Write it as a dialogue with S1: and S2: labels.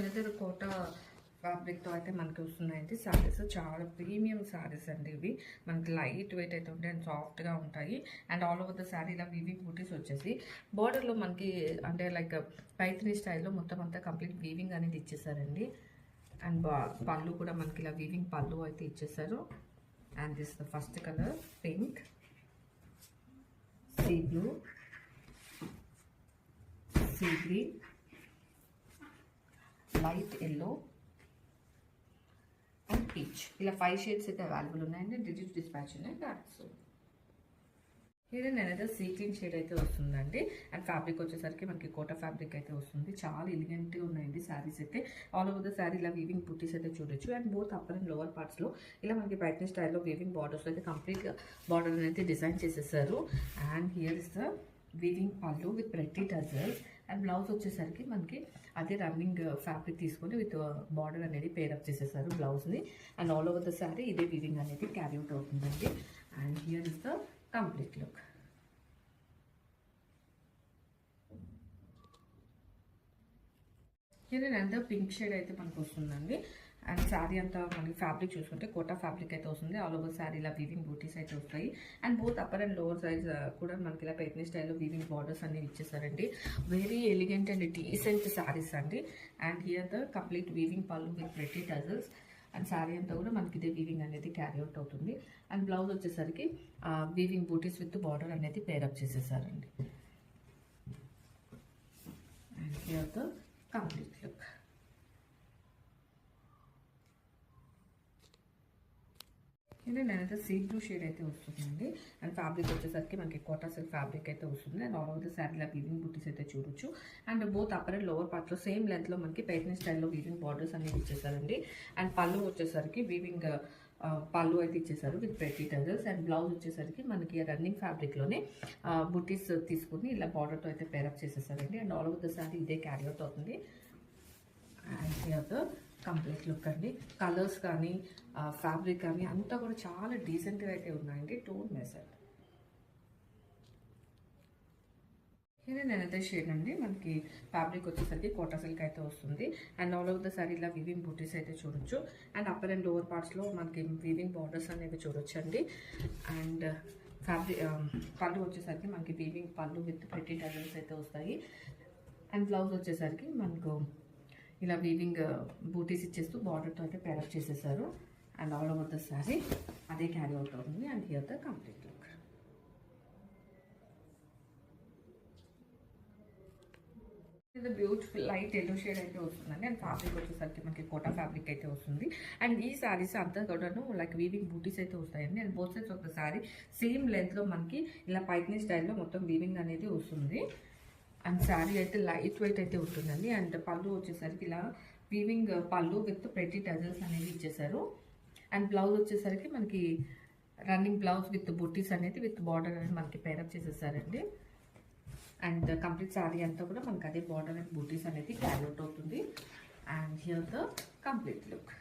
S1: Another కోట ఫ్యాబ్రిక్తో అయితే మనకి వస్తున్నాయండి శారీస్. చాలా ప్రీమియం శారీస్ అండి ఇవి. మనకి లైట్ వెయిట్ అయితే ఉంటాయి అండ్ సాఫ్ట్గా ఉంటాయి. And all over the sari ఇలా వీవింగ్ బూటీస్ వచ్చేసి బార్డర్లో మనకి అంటే లైక్ పైథిని స్టైల్లో మొత్తం అంతా కంప్లీట్ వీవింగ్ అనేది ఇచ్చేసారండి. అండ్ పళ్ళు కూడా మనకి ఇలా వీవింగ్ పళ్ళు అయితే ఇచ్చేసారు. And this the first colour pink, sea blue, sea green, light yellow and peach. ఇలా 5 షేడ్స్ అయితే అవైలబుల్ ఉన్నాయండి. డిజిట్ డిస్పాచ్ ఉన్నాయి. దాట్స్ ఇది నేనైతే సీక్రీన్ షేడ్ అయితే వస్తుందండి. అండ్ ఫ్యాబ్రిక్ వచ్చేసరికి మనకి కోటా ఫ్యాబ్రిక్ అయితే వస్తుంది. చాలా ఎలిగెంట్గా ఉన్నాయండి శారీస్ అయితే. ఆల్ ఓవర్ ద శారీ ఇలా వీవింగ్ బూటీస్ అయితే చూడొచ్చు. And both upper and lower పార్ట్స్లో ఇలా మనకి పైథిని స్టైల్లో వీవింగ్ బార్డర్స్లో అయితే కంప్లీట్గా బార్డర్ అయితే డిజైన్ చేసేసారు. And here is the weaving pallu with pretty tassels. And blouse వచ్చేసరికి మనకి అదే రన్నింగ్ ఫ్యాబ్రిక్ తీసుకొని విత్ బార్డర్ అనేది పేరప్ చేసేసారు బ్లౌజ్ని. And all over the saree ఇదే వీవింగ్ అనేది క్యారీ అవుట్ అవుతుందండి. And here is the complete look. Here అంతా పింక్ షేడ్ అయితే మనకు వస్తుందండి. అండ్ శారీ అంతా మనకి ఫ్యాబ్రిక్ చూసుకుంటే కోటా ఫ్యాబ్రిక్ అయితే వస్తుంది. ఆల్ ఓవర్ శారీ ఇలా వీవింగ్ బూటీస్ అయితే వస్తాయి. And both upper and lower size కూడా మనకి ఇలా పైథిని స్టైల్లో వీవింగ్ బార్డర్స్ అన్ని ఇచ్చేసారండి. Very elegant and decent sarees అండి. And here the complete weaving pallu with pretty tassels. And saree అంతా కూడా మనకి ఇదే వీవింగ్ అనేది క్యారీ అవుట్ అవుతుంది. అండ్ బ్లౌజ్ వచ్చేసరికి వీవింగ్ బూటీస్ విత్ బార్డర్ అనేది పేరప్ చేసేసారండి. And here the complete look. ఇది నేనైతే సీ బ్లూ షేడ్ అయితే వస్తుందండి. అండ్ ఫ్యాబ్రిక్ వచ్చేసరికి మనకి కోటా సిల్క్ ఫ్యాబ్రిక్ అయితే వస్తుంది. అండ్ ఆల్ ఓవర్ ద శారీలో వీవింగ్ బూటీస్ అయితే చూడొచ్చు. And both upper and lower పార్ట్లో సేమ్ లెంత్లో మనకి పైథిని స్టైల్లో వీవింగ్ బార్డర్స్ అనేవి ఇచ్చేసారండి. అండ్ పళ్ళు వచ్చేసరికి వీవింగ్ పళ్ళు అయితే ఇచ్చేసారు with pretty tassels. And blouse వచ్చేసరికి మనకి రన్నింగ్ ఫ్యాబ్రిక్లోనే బూటీస్ తీసుకుని ఇలా బార్డర్తో అయితే పేరప్ చేసేసారండి. And all over the saree ఇదే క్యారీ అవుట్ అవుతుంది. And here the complete look అండి. కలర్స్ కానీ ఫ్యాబ్రిక్ కానీ అంతా కూడా చాలా డీసెంట్గా అయితే ఉన్నాయండి. Don't miss it. ఇది నేనైతే షేడ్ అండి. మనకి ఫ్యాబ్రిక్ వచ్చేసరికి కోటా సిల్క్ అయితే వస్తుంది. And all over the sorry ఇలా వీవింగ్ బూటీస్ అయితే చూడొచ్చు. అండ్ అప్పర్ అండ్ లోవర్ పార్ట్స్లో మనకి వీవింగ్ బార్డర్స్ అనేవి చూడొచ్చు అండి. అండ్ ఫ్యాబ్రిక్ పళ్ళు వచ్చేసరికి మనకి weaving pallu with pretty tassels అయితే వస్తాయి. అండ్ బ్లౌజ్ వచ్చేసరికి మనకు ఇలా వీవింగ్ బూటీస్ ఇచ్చేస్తూ బార్డర్తో అయితే పేరప్ చేసేసారు. And all over the sari అదే క్యారీ అవుట్ అవుతుంది. And here the complete look. ఇది బ్యూటిఫుల్ లైట్ ఎల్లో షేడ్ అయితే వస్తుందండి. అండ్ ఫ్యాబ్రిక్ వచ్చేసరికి మనకి కోటా ఫ్యాబ్రిక్ అయితే వస్తుంది. అండ్ ఈ శారీస్ అంతా కూడాను లైక్ వీవింగ్ బూటీస్ అయితే వస్తాయండి. And both sides of the saree same లెంత్లో మనకి ఇలా పైథిని స్టైల్లో మొత్తం వీవింగ్ అనేది వస్తుంది. అండ్ శారీ అయితే లైట్ వెయిట్ అయితే ఉంటుందండి. అండ్ పళ్ళు వచ్చేసరికి ఇలా weaving pallu with pretty tassels అనేవి ఇచ్చేసారు. అండ్ బ్లౌజ్ వచ్చేసరికి మనకి రన్నింగ్ బ్లౌజ్ విత్ బుట్టీస్ అనేది విత్ బార్డర్ అనేది మనకి పేరప్ చేసేసారండి. అండ్ కంప్లీట్ శారీ అంతా కూడా మనకి అదే బార్డర్ అండ్ బుట్టీస్ అనేది క్యారీ అవుట్ అవుతుంది. And here the complete look.